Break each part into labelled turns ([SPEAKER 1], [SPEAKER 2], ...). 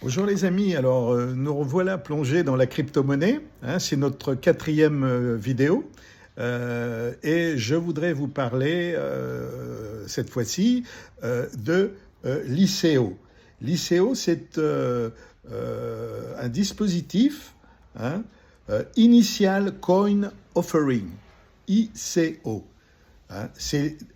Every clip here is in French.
[SPEAKER 1] Bonjour les amis, alors nous revoilà plongés dans la crypto-monnaie, hein, c'est notre quatrième vidéo et je voudrais vous parler cette fois-ci de l'ICO. L'ICO c'est un dispositif, hein, Initial Coin Offering, ICO. Hein,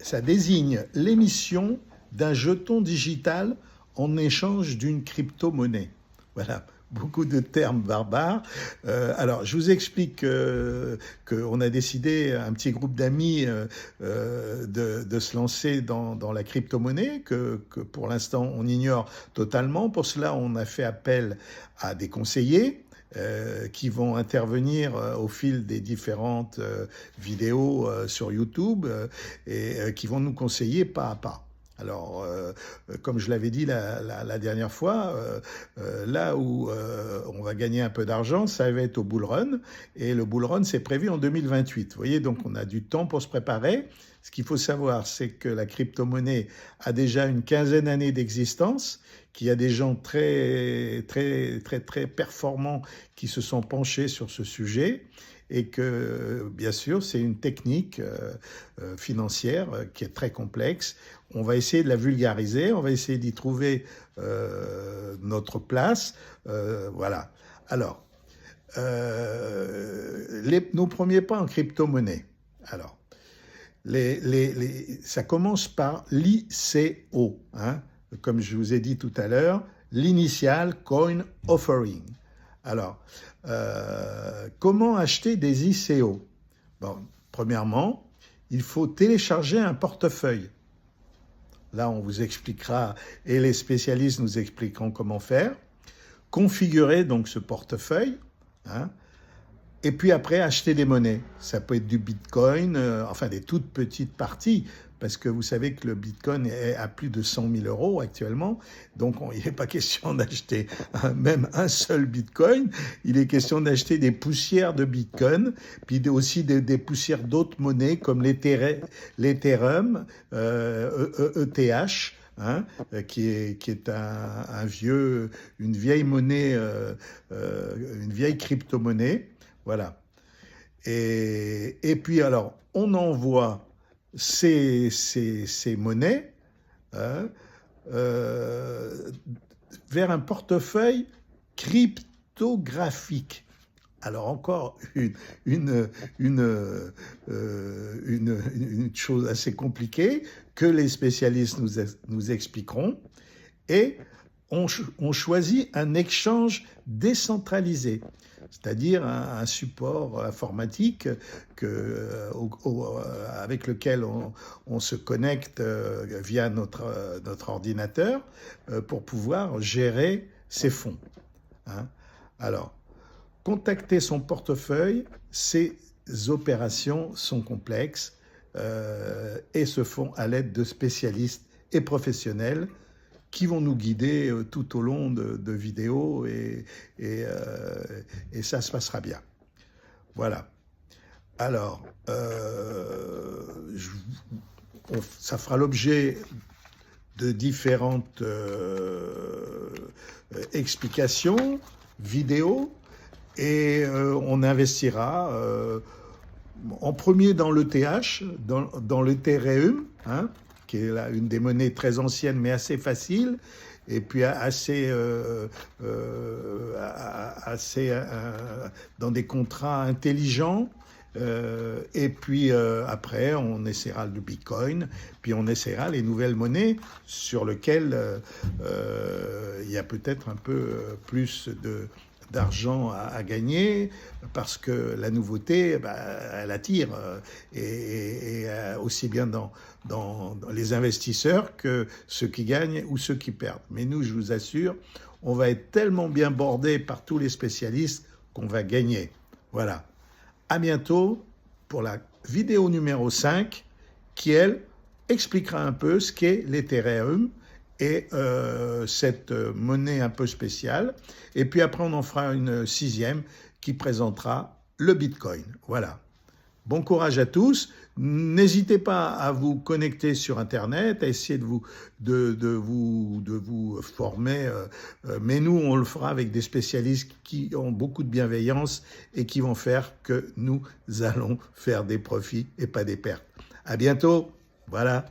[SPEAKER 1] ça désigne l'émission d'un jeton digital en échange d'une crypto-monnaie. Voilà, beaucoup de termes barbares. Alors, je vous explique qu'on a décidé, un petit groupe d'amis, de se lancer dans la crypto-monnaie, que pour l'instant on ignore totalement. Pour cela, on a fait appel à des conseillers qui vont intervenir au fil des différentes vidéos sur YouTube et qui vont nous conseiller pas à pas. Alors, comme je l'avais dit la dernière fois, là où on va gagner un peu d'argent, ça va être au bull run. Et le bull run, c'est prévu en 2028. Vous voyez, donc on a du temps pour se préparer. Ce qu'il faut savoir, c'est que la crypto-monnaie a déjà une quinzaine d'années d'existence, qu'il y a des gens très performants qui se sont penchés sur ce sujet et que, bien sûr, c'est une technique financière qui est très complexe. On va essayer de la vulgariser, on va essayer d'y trouver notre place. Voilà. Alors, nos premiers pas en crypto-monnaie. Alors, ça commence par l'ICO, hein, comme je vous ai dit tout à l'heure, l'Initial Coin Offering. Alors, comment acheter des ICO? Bon, premièrement, il faut télécharger un portefeuille. Là, on vous expliquera, et les spécialistes nous expliqueront comment faire. Configurer donc ce portefeuille, hein, et puis après, acheter des monnaies. Ça peut être du Bitcoin, enfin des toutes petites parties, parce que vous savez que le Bitcoin est à plus de 100 000 euros actuellement. Donc, il n'est pas question d'acheter même un seul Bitcoin. Il est question d'acheter des poussières de Bitcoin, puis aussi des poussières d'autres monnaies comme l'Ethereum, ETH. Hein, qui est une vieille monnaie, une vieille crypto-monnaie. Voilà. Et puis alors, on envoie ces monnaies, hein, vers un portefeuille cryptographique. Alors encore une chose assez compliquée que les spécialistes nous expliqueront. Et on choisit un échange décentralisé, c'est-à-dire un support informatique avec lequel on se connecte via notre ordinateur pour pouvoir gérer ses fonds. Hein. Alors, contacter son portefeuille, ces opérations sont complexes et se font à l'aide de spécialistes et professionnels qui vont nous guider tout au long de vidéos et ça se passera bien. Voilà. Alors, ça fera l'objet de différentes explications, vidéos, et on investira en premier dans l'ETH, dans l'Ethereum, hein, qui est là une des monnaies très anciennes mais assez facile, et puis assez dans des contrats intelligents. Et puis après, on essaiera le Bitcoin, puis on essaiera les nouvelles monnaies sur lesquelles il y a peut-être un peu plus d'argent à gagner, parce que la nouveauté, elle attire, et aussi bien dans les investisseurs que ceux qui gagnent ou ceux qui perdent. Mais nous, je vous assure, on va être tellement bien bordé par tous les spécialistes qu'on va gagner. Voilà. À bientôt pour la vidéo numéro 5 qui, elle, expliquera un peu ce qu'est l'Ethereum et cette monnaie un peu spéciale. Et puis après, on en fera une 6e qui présentera le Bitcoin. Voilà. Bon courage à tous. N'hésitez pas à vous connecter sur Internet, à essayer de vous former. Mais nous, on le fera avec des spécialistes qui ont beaucoup de bienveillance et qui vont faire que nous allons faire des profits et pas des pertes. À bientôt. Voilà.